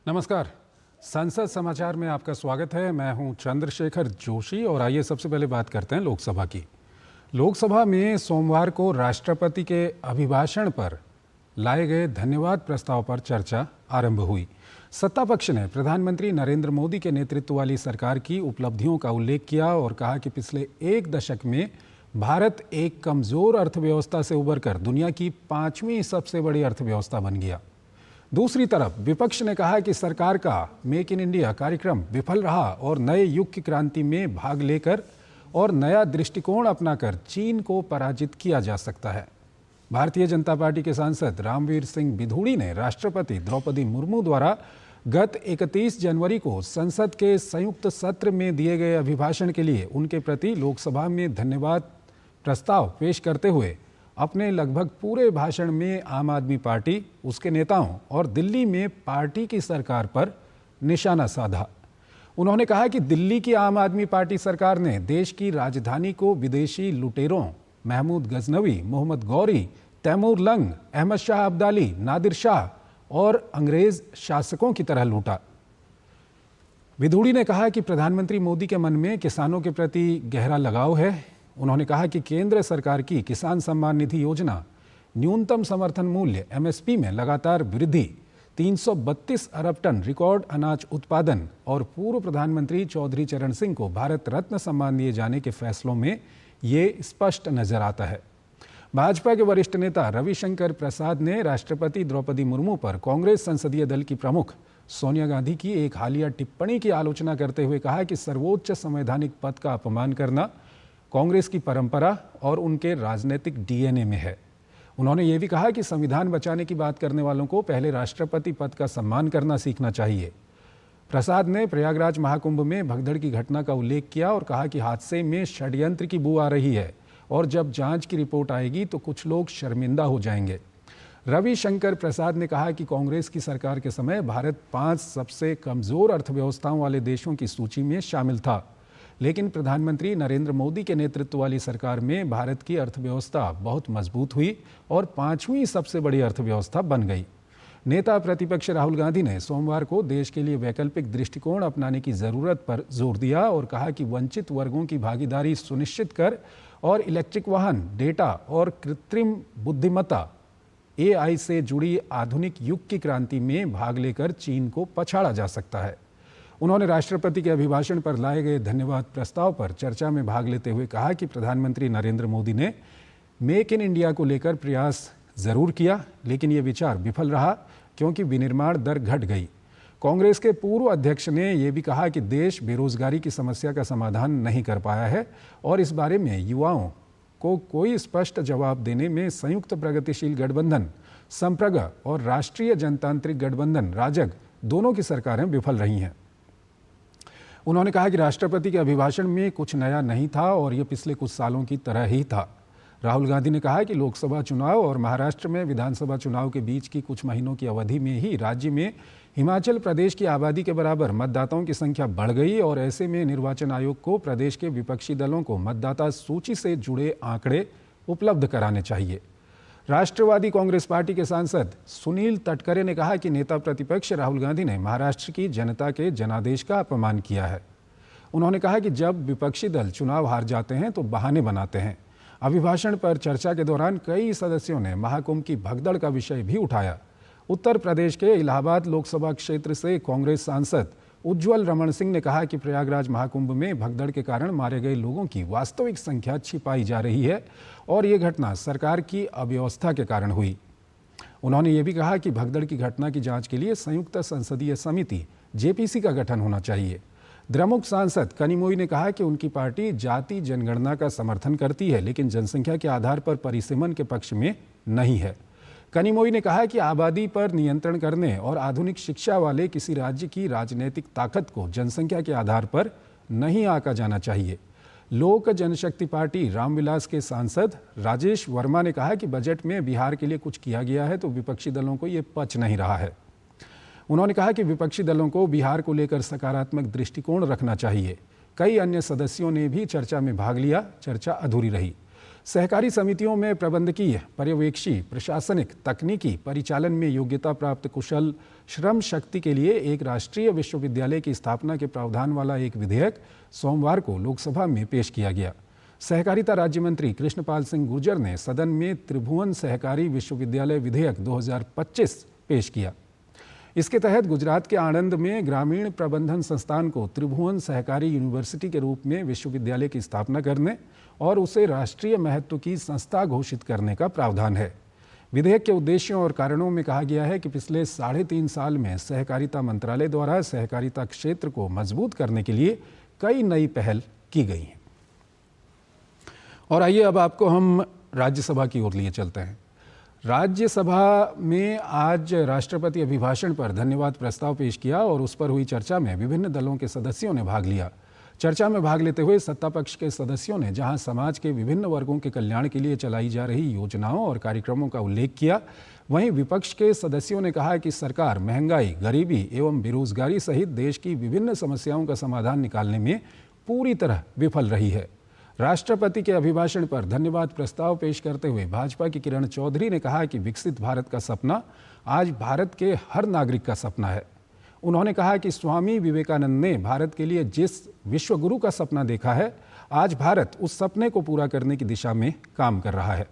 नमस्कार। संसद समाचार में आपका स्वागत है। मैं हूं चंद्रशेखर जोशी और आइए सबसे पहले बात करते हैं लोकसभा की। लोकसभा में सोमवार को राष्ट्रपति के अभिभाषण पर लाए गए धन्यवाद प्रस्ताव पर चर्चा आरंभ हुई। सत्ता पक्ष ने प्रधानमंत्री नरेंद्र मोदी के नेतृत्व वाली सरकार की उपलब्धियों का उल्लेख किया और कहा कि पिछले एक दशक में भारत एक कमजोर अर्थव्यवस्था से उबरकर दुनिया की 5वीं सबसे बड़ी अर्थव्यवस्था बन गया। दूसरी तरफ विपक्ष ने कहा कि सरकार का मेक इन इंडिया कार्यक्रम विफल रहा और नए युग की क्रांति में भाग लेकर और नया दृष्टिकोण अपनाकर चीन को पराजित किया जा सकता है। भारतीय जनता पार्टी के सांसद रामवीर सिंह बिधूड़ी ने राष्ट्रपति द्रौपदी मुर्मू द्वारा गत 31 जनवरी को संसद के संयुक्त सत्र में दिए गए अभिभाषण के लिए उनके प्रति लोकसभा में धन्यवाद प्रस्ताव पेश करते हुए अपने लगभग पूरे भाषण में आम आदमी पार्टी, उसके नेताओं और दिल्ली में पार्टी की सरकार पर निशाना साधा। उन्होंने कहा कि दिल्ली की आम आदमी पार्टी सरकार ने देश की राजधानी को विदेशी लुटेरों महमूद गजनवी, मोहम्मद गौरी, तैमूर लंग, अहमद शाह अब्दाली, नादिर शाह और अंग्रेज शासकों की तरह लूटा। बिधूड़ी ने कहा कि प्रधानमंत्री मोदी के मन में किसानों के प्रति गहरा लगाव है। उन्होंने कहा कि केंद्र सरकार की किसान सम्मान निधि योजना, न्यूनतम समर्थन मूल्य MSP में लगातार वृद्धि, 332 अरब टन रिकॉर्ड अनाज उत्पादन और पूर्व प्रधानमंत्री चौधरी चरण सिंह को भारत रत्न सम्मान दिए जाने के फैसलों में ये स्पष्ट नजर आता है। भाजपा के वरिष्ठ नेता रविशंकर प्रसाद ने राष्ट्रपति द्रौपदी मुर्मू पर कांग्रेस संसदीय दल की प्रमुख सोनिया गांधी की एक हालिया टिप्पणी की आलोचना करते हुए कहा कि सर्वोच्च संवैधानिक पद का अपमान करना कांग्रेस की परंपरा और उनके राजनीतिक DNA में है। उन्होंने ये भी कहा कि संविधान बचाने की बात करने वालों को पहले राष्ट्रपति पद का सम्मान करना सीखना चाहिए। प्रसाद ने प्रयागराज महाकुंभ में भगदड़ की घटना का उल्लेख किया और कहा कि हादसे में षड्यंत्र की बू आ रही है और जब जांच की रिपोर्ट आएगी तो कुछ लोग शर्मिंदा हो जाएंगे। रविशंकर प्रसाद ने कहा कि कांग्रेस की सरकार के समय भारत 5 सबसे कमजोर अर्थव्यवस्थाओं वाले देशों की सूची में शामिल था, लेकिन प्रधानमंत्री नरेंद्र मोदी के नेतृत्व वाली सरकार में भारत की अर्थव्यवस्था बहुत मजबूत हुई और 5वीं सबसे बड़ी अर्थव्यवस्था बन गई। नेता प्रतिपक्ष राहुल गांधी ने सोमवार को देश के लिए वैकल्पिक दृष्टिकोण अपनाने की जरूरत पर जोर दिया और कहा कि वंचित वर्गों की भागीदारी सुनिश्चित कर और इलेक्ट्रिक वाहन, डेटा और कृत्रिम बुद्धिमत्ता AI से जुड़ी आधुनिक युग की क्रांति में भाग लेकर चीन को पछाड़ा जा सकता है। उन्होंने राष्ट्रपति के अभिभाषण पर लाए गए धन्यवाद प्रस्ताव पर चर्चा में भाग लेते हुए कहा कि प्रधानमंत्री नरेंद्र मोदी ने मेक इन इंडिया को लेकर प्रयास जरूर किया, लेकिन ये विचार विफल रहा क्योंकि विनिर्माण दर घट गई। कांग्रेस के पूर्व अध्यक्ष ने यह भी कहा कि देश बेरोजगारी की समस्या का समाधान नहीं कर पाया है और इस बारे में युवाओं को कोई स्पष्ट जवाब देने में संयुक्त प्रगतिशील गठबंधन संप्रग और राष्ट्रीय जनतांत्रिक गठबंधन राजग दोनों की सरकारें विफल रही हैं। उन्होंने कहा कि राष्ट्रपति के अभिभाषण में कुछ नया नहीं था और यह पिछले कुछ सालों की तरह ही था। राहुल गांधी ने कहा कि लोकसभा चुनाव और महाराष्ट्र में विधानसभा चुनाव के बीच की कुछ महीनों की अवधि में ही राज्य में हिमाचल प्रदेश की आबादी के बराबर मतदाताओं की संख्या बढ़ गई और ऐसे में निर्वाचन आयोग को प्रदेश के विपक्षी दलों को मतदाता सूची से जुड़े आंकड़े उपलब्ध कराने चाहिए। राष्ट्रवादी कांग्रेस पार्टी के सांसद सुनील तटकरे ने कहा कि नेता प्रतिपक्ष राहुल गांधी ने महाराष्ट्र की जनता के जनादेश का अपमान किया है। उन्होंने कहा कि जब विपक्षी दल चुनाव हार जाते हैं तो बहाने बनाते हैं। अभिभाषण पर चर्चा के दौरान कई सदस्यों ने महाकुंभ की भगदड़ का विषय भी उठाया। उत्तर प्रदेश के इलाहाबाद लोकसभा क्षेत्र से कांग्रेस सांसद उज्ज्वल रमण सिंह ने कहा कि प्रयागराज महाकुंभ में भगदड़ के कारण मारे गए लोगों की वास्तविक संख्या छिपाई जा रही है और ये घटना सरकार की अव्यवस्था के कारण हुई। उन्होंने ये भी कहा कि भगदड़ की घटना की जांच के लिए संयुक्त संसदीय समिति JPC का गठन होना चाहिए। द्रमुक सांसद कनिमोई ने कहा कि उनकी पार्टी जाति जनगणना का समर्थन करती है, लेकिन जनसंख्या के आधार पर परिसीमन के पक्ष में नहीं है। कनिमोई ने कहा कि आबादी पर नियंत्रण करने और आधुनिक शिक्षा वाले किसी राज्य की राजनीतिक ताकत को जनसंख्या के आधार पर नहीं आंका जाना चाहिए। लोक जनशक्ति पार्टी रामविलास के सांसद राजेश वर्मा ने कहा कि बजट में बिहार के लिए कुछ किया गया है तो विपक्षी दलों को ये पच नहीं रहा है। उन्होंने कहा कि विपक्षी दलों को बिहार को लेकर सकारात्मक दृष्टिकोण रखना चाहिए। कई अन्य सदस्यों ने भी चर्चा में भाग लिया, चर्चा अधूरी रही। सहकारी समितियों में प्रबंधकीय, पर्यवेक्षी, प्रशासनिक, तकनीकी, परिचालन में योग्यता प्राप्त कुशल श्रम शक्ति के लिए एक राष्ट्रीय विश्वविद्यालय की स्थापना के प्रावधान वाला एक विधेयक सोमवार को लोकसभा में पेश किया गया। सहकारिता राज्य मंत्री कृष्णपाल सिंह गुर्जर ने सदन में त्रिभुवन सहकारी विश्वविद्यालय विधेयक 2025 पेश किया। इसके तहत गुजरात के आणंद में ग्रामीण प्रबंधन संस्थान को त्रिभुवन सहकारी यूनिवर्सिटी के रूप में विश्वविद्यालय की स्थापना करने और उसे राष्ट्रीय महत्व की संस्था घोषित करने का प्रावधान है। विधेयक के उद्देश्यों और कारणों में कहा गया है कि पिछले 3.5 साल में सहकारिता मंत्रालय द्वारा सहकारिता क्षेत्र को मजबूत करने के लिए कई नई पहल की गई हैं। और आइए अब आपको हम राज्यसभा की ओर लिए चलते हैं। राज्यसभा में आज राष्ट्रपति अभिभाषण पर धन्यवाद प्रस्ताव पेश किया और उस पर हुई चर्चा में विभिन्न दलों के सदस्यों ने भाग लिया। चर्चा में भाग लेते हुए सत्ता पक्ष के सदस्यों ने जहां समाज के विभिन्न वर्गों के कल्याण के लिए चलाई जा रही योजनाओं और कार्यक्रमों का उल्लेख किया, वहीं विपक्ष के सदस्यों ने कहा कि सरकार महंगाई, गरीबी एवं बेरोजगारी सहित देश की विभिन्न समस्याओं का समाधान निकालने में पूरी तरह विफल रही है। राष्ट्रपति के अभिभाषण पर धन्यवाद प्रस्ताव पेश करते हुए भाजपा की किरण चौधरी ने कहा कि विकसित भारत का सपना आज भारत के हर नागरिक का सपना है। उन्होंने कहा कि स्वामी विवेकानंद ने भारत के लिए जिस विश्वगुरु का सपना देखा है, आज भारत उस सपने को पूरा करने की दिशा में काम कर रहा है।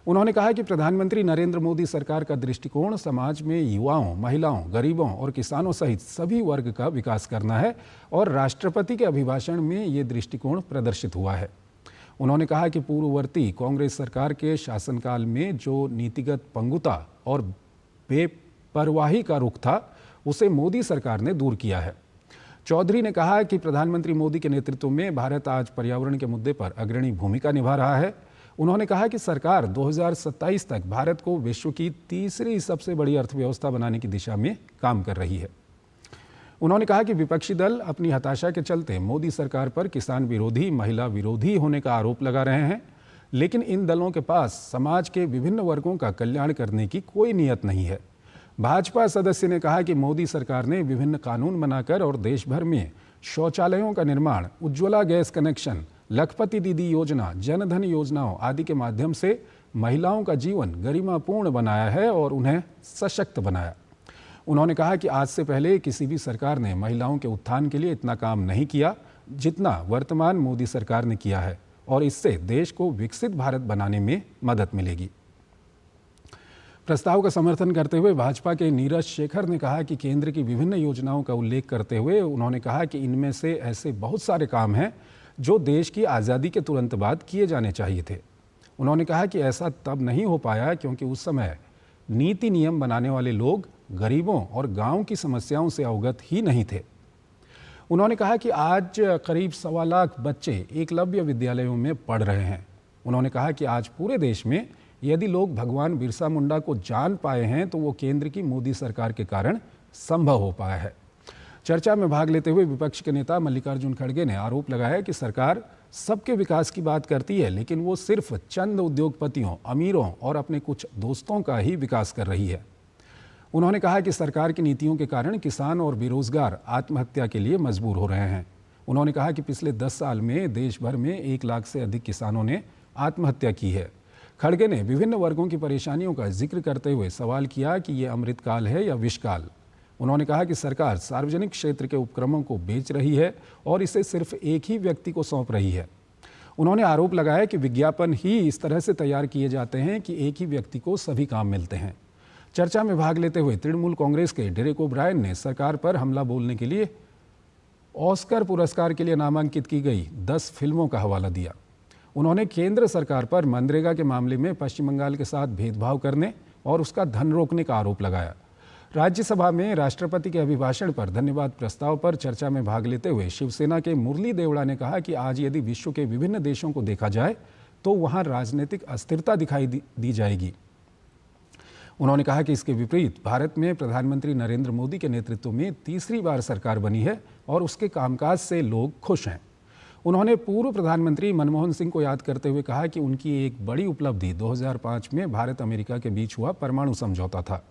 उन्होंने कहा कि प्रधानमंत्री नरेंद्र मोदी सरकार का दृष्टिकोण समाज में युवाओं, महिलाओं, गरीबों और किसानों सहित सभी वर्ग का विकास करना है और राष्ट्रपति के अभिभाषण में ये दृष्टिकोण प्रदर्शित हुआ है। उन्होंने कहा कि पूर्ववर्ती कांग्रेस सरकार के शासनकाल में जो नीतिगत पंगुता और बेपरवाही का रुख था, उसे मोदी सरकार ने दूर किया है। चौधरी ने कहा कि प्रधानमंत्री मोदी के नेतृत्व में भारत आज पर्यावरण के मुद्दे पर अग्रणी भूमिका निभा रहा है। उन्होंने कहा कि सरकार 2027 तक भारत को विश्व की तीसरी सबसे बड़ी अर्थव्यवस्था बनाने की दिशा में काम कर रही है। उन्होंने कहा कि विपक्षी दल अपनी हताशा के चलते मोदी सरकार पर किसान विरोधी, महिला विरोधी होने का आरोप लगा रहे हैं, लेकिन इन दलों के पास समाज के विभिन्न वर्गों का कल्याण करने की कोई नीयत नहीं है। भाजपा सदस्य ने कहा कि मोदी सरकार ने विभिन्न कानून बनाकर और देश भर में शौचालयों का निर्माण, उज्ज्वला गैस कनेक्शन, लखपति दीदी योजना, जनधन योजनाओं आदि के माध्यम से महिलाओं का जीवन गरिमापूर्ण बनाया है और उन्हें सशक्त बनाया। उन्होंने कहा कि आज से पहले किसी भी सरकार ने महिलाओं के उत्थान के लिए इतना काम नहीं किया जितना वर्तमान मोदी सरकार ने किया है और इससे देश को विकसित भारत बनाने में मदद मिलेगी। प्रस्ताव का समर्थन करते हुए भाजपा के नीरज शेखर ने कहा कि केंद्र की विभिन्न योजनाओं का उल्लेख करते हुए उन्होंने कहा कि इनमें से ऐसे बहुत सारे काम हैं जो देश की आज़ादी के तुरंत बाद किए जाने चाहिए थे। उन्होंने कहा कि ऐसा तब नहीं हो पाया क्योंकि उस समय नीति नियम बनाने वाले लोग गरीबों और गांव की समस्याओं से अवगत ही नहीं थे। उन्होंने कहा कि आज करीब 1.25 लाख बच्चे एकलव्य विद्यालयों में पढ़ रहे हैं। उन्होंने कहा कि आज पूरे देश में यदि लोग भगवान बिरसा मुंडा को जान पाए हैं तो वो केंद्र की मोदी सरकार के कारण संभव हो पाया है। चर्चा में भाग लेते हुए विपक्ष के नेता मल्लिकार्जुन खड़गे ने आरोप लगाया कि सरकार सबके विकास की बात करती है, लेकिन वो सिर्फ चंद उद्योगपतियों, अमीरों और अपने कुछ दोस्तों का ही विकास कर रही है। उन्होंने कहा कि सरकार की नीतियों के कारण किसान और बेरोजगार आत्महत्या के लिए मजबूर हो रहे हैं। उन्होंने कहा कि पिछले 10 साल में देश भर में 1 लाख से अधिक किसानों ने आत्महत्या की है। खड़गे ने विभिन्न वर्गों की परेशानियों का जिक्र करते हुए सवाल किया कि ये अमृतकाल है या विषकाल। उन्होंने कहा कि सरकार सार्वजनिक क्षेत्र के उपक्रमों को बेच रही है और इसे सिर्फ एक ही व्यक्ति को सौंप रही है। उन्होंने आरोप लगाया कि विज्ञापन ही इस तरह से तैयार किए जाते हैं कि एक ही व्यक्ति को सभी काम मिलते हैं। चर्चा में भाग लेते हुए तृणमूल कांग्रेस के डेरेक ओब्रायन ने सरकार पर हमला बोलने के लिए ऑस्कर पुरस्कार के लिए नामांकित की गई 10 फिल्मों का हवाला दिया। उन्होंने केंद्र सरकार पर मनरेगा के मामले में पश्चिम बंगाल के साथ भेदभाव करने और उसका धन रोकने का आरोप लगाया। राज्यसभा में राष्ट्रपति के अभिभाषण पर धन्यवाद प्रस्ताव पर चर्चा में भाग लेते हुए शिवसेना के मुरली देवड़ा ने कहा कि आज यदि विश्व के विभिन्न देशों को देखा जाए तो वहां राजनीतिक अस्थिरता दिखाई दी जाएगी। उन्होंने कहा कि इसके विपरीत भारत में प्रधानमंत्री नरेंद्र मोदी के नेतृत्व में तीसरी बार सरकार बनी है और उसके कामकाज से लोग खुश हैं। उन्होंने पूर्व प्रधानमंत्री मनमोहन सिंह को याद करते हुए कहा कि उनकी एक बड़ी उपलब्धि 2005 में भारत अमेरिका के बीच हुआ परमाणु समझौता था।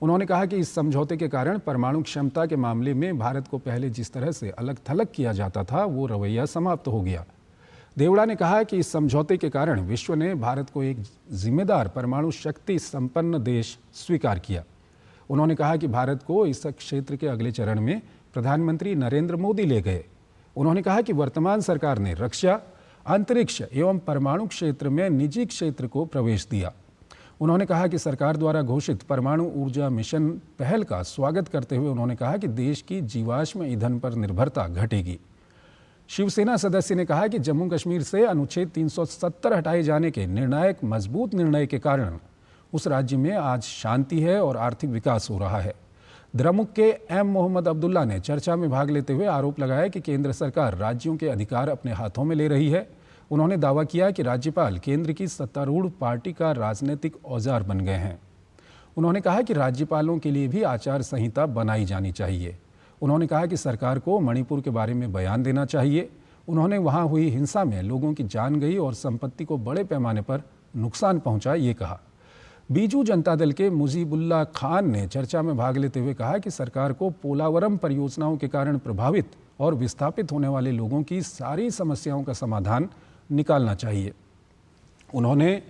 उन्होंने कहा कि इस समझौते के कारण परमाणु क्षमता के मामले में भारत को पहले जिस तरह से अलग थलग किया जाता था वो रवैया समाप्त हो गया। देवड़ा ने कहा कि इस समझौते के कारण विश्व ने भारत को एक जिम्मेदार परमाणु शक्ति संपन्न देश स्वीकार किया। उन्होंने कहा कि भारत को इस क्षेत्र के अगले चरण में प्रधानमंत्री नरेंद्र मोदी ले गए। उन्होंने कहा कि वर्तमान सरकार ने रक्षा, अंतरिक्ष एवं परमाणु क्षेत्र में निजी क्षेत्र को प्रवेश दिया। उन्होंने कहा कि सरकार द्वारा घोषित परमाणु ऊर्जा मिशन पहल का स्वागत करते हुए उन्होंने कहा कि देश की जीवाश्म ईंधन पर निर्भरता घटेगी। शिवसेना सदस्य ने कहा कि जम्मू कश्मीर से अनुच्छेद 370 हटाए जाने के निर्णायक मजबूत निर्णय के कारण उस राज्य में आज शांति है और आर्थिक विकास हो रहा है। द्रमुक के एम मोहम्मद अब्दुल्ला ने चर्चा में भाग लेते हुए आरोप लगाया कि केंद्र सरकार राज्यों के अधिकार अपने हाथों में ले रही है। उन्होंने दावा किया कि राज्यपाल केंद्र की सत्तारूढ़ पार्टी का राजनीतिक औजार बन गए हैं। उन्होंने कहा कि राज्यपालों के लिए भी आचार संहिता बनाई जानी चाहिए। उन्होंने कहा कि सरकार को मणिपुर के बारे में बयान देना चाहिए। उन्होंने वहां हुई हिंसा में लोगों की जान गई और संपत्ति को बड़े पैमाने पर नुकसान पहुंचा, ये कहा। बीजू जनता दल के मुजीबुल्ला खान ने चर्चा में भाग लेते हुए कहा कि सरकार को पोलावरम परियोजनाओं के कारण प्रभावित और विस्थापित होने वाले लोगों की सारी समस्याओं का समाधान निकालना चाहिए। उन्होंने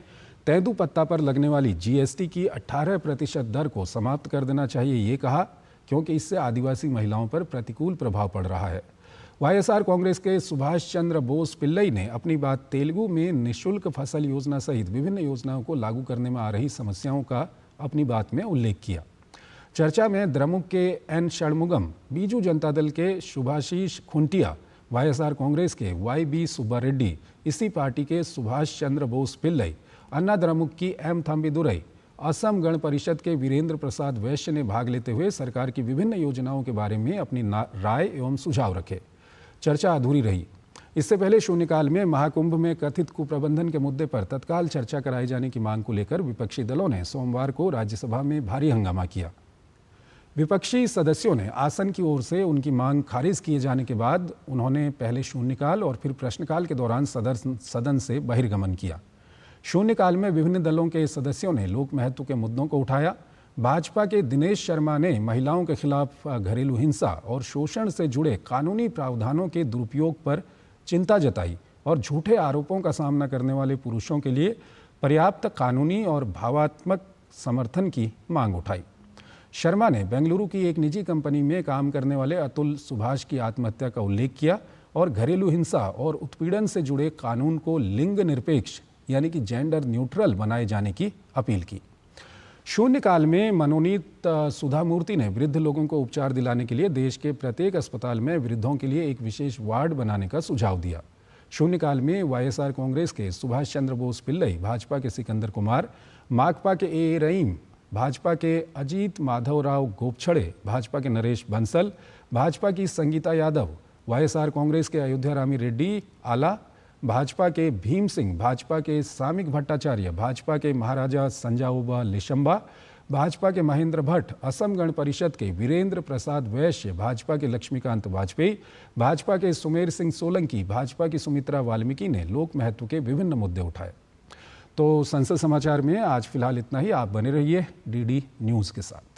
तेंदुपत्ता पर लगने वाली जीएसटी की 18% दर को समाप्त कर देना चाहिए, ये कहा, क्योंकि इससे आदिवासी महिलाओं पर प्रतिकूल प्रभाव पड़ रहा है। वाईएसआर कांग्रेस के सुभाष चंद्र बोस पिल्लई ने अपनी बात तेलुगु में निःशुल्क फसल योजना सहित विभिन्न योजनाओं को लागू करने में आ रही समस्याओं का अपनी बात में उल्लेख किया। चर्चा में द्रमुक के एन षणमुगम, बीजू जनता दल के शुभाशीष खुंटिया, वाईएसआर कांग्रेस के वाई सुब्बा रेड्डी, इसी पार्टी के सुभाष चंद्र बोस पिल्लई, अन्ना द्रमुक की एम थंबीदुरई, असम गण परिषद के वीरेंद्र प्रसाद वैश्य ने भाग लेते हुए सरकार की विभिन्न योजनाओं के बारे में अपनी राय एवं सुझाव रखे। चर्चा अधूरी रही। इससे पहले शून्यकाल में महाकुंभ में कथित कुप्रबंधन के मुद्दे पर तत्काल चर्चा कराए जाने की मांग को लेकर विपक्षी दलों ने सोमवार को राज्यसभा में भारी हंगामा किया। विपक्षी सदस्यों ने आसन की ओर से उनकी मांग खारिज किए जाने के बाद उन्होंने पहले शून्यकाल और फिर प्रश्नकाल के दौरान सदन से बहिर्गमन किया। शून्यकाल में विभिन्न दलों के सदस्यों ने लोक महत्व के मुद्दों को उठाया। भाजपा के दिनेश शर्मा ने महिलाओं के खिलाफ घरेलू हिंसा और शोषण से जुड़े कानूनी प्रावधानों के दुरुपयोग पर चिंता जताई और झूठे आरोपों का सामना करने वाले पुरुषों के लिए पर्याप्त कानूनी और भावात्मक समर्थन की मांग उठाई। शर्मा ने बेंगलुरु की एक निजी कंपनी में काम करने वाले अतुल सुभाष की आत्महत्या का उल्लेख किया और घरेलू हिंसा और उत्पीड़न से जुड़े कानून को लिंग निरपेक्ष यानी कि जेंडर न्यूट्रल बनाए जाने की अपील की। शून्यकाल में मनोनीत सुधा मूर्ति ने वृद्ध लोगों को उपचार दिलाने के लिए देश के प्रत्येक अस्पताल में वृद्धों के लिए एक विशेष वार्ड बनाने का सुझाव दिया। शून्यकाल में वाईएसआर कांग्रेस के सुभाष चंद्र बोस पिल्लई, भाजपा के सिकंदर कुमार, माकपा के ए रहीम, भाजपा के अजीत माधवराव गोपछड़े, भाजपा के नरेश बंसल, भाजपा की संगीता यादव, वाईएसआर कांग्रेस के अयोध्या रामी रेड्डी आला, भाजपा के भीम सिंह, भाजपा के सामिक भट्टाचार्य, भाजपा के महाराजा संजाओबा लिशंबा, भाजपा के महेंद्र भट्ट, असम गण परिषद के वीरेंद्र प्रसाद वैश्य, भाजपा के लक्ष्मीकांत वाजपेयी, भाजपा के सुमेर सिंह सोलंकी, भाजपा की सुमित्रा वाल्मीकि ने लोक महत्व के विभिन्न मुद्दे उठाए। तो संसद समाचार में आज फिलहाल इतना ही। आप बने रहिए डीडी न्यूज़ के साथ।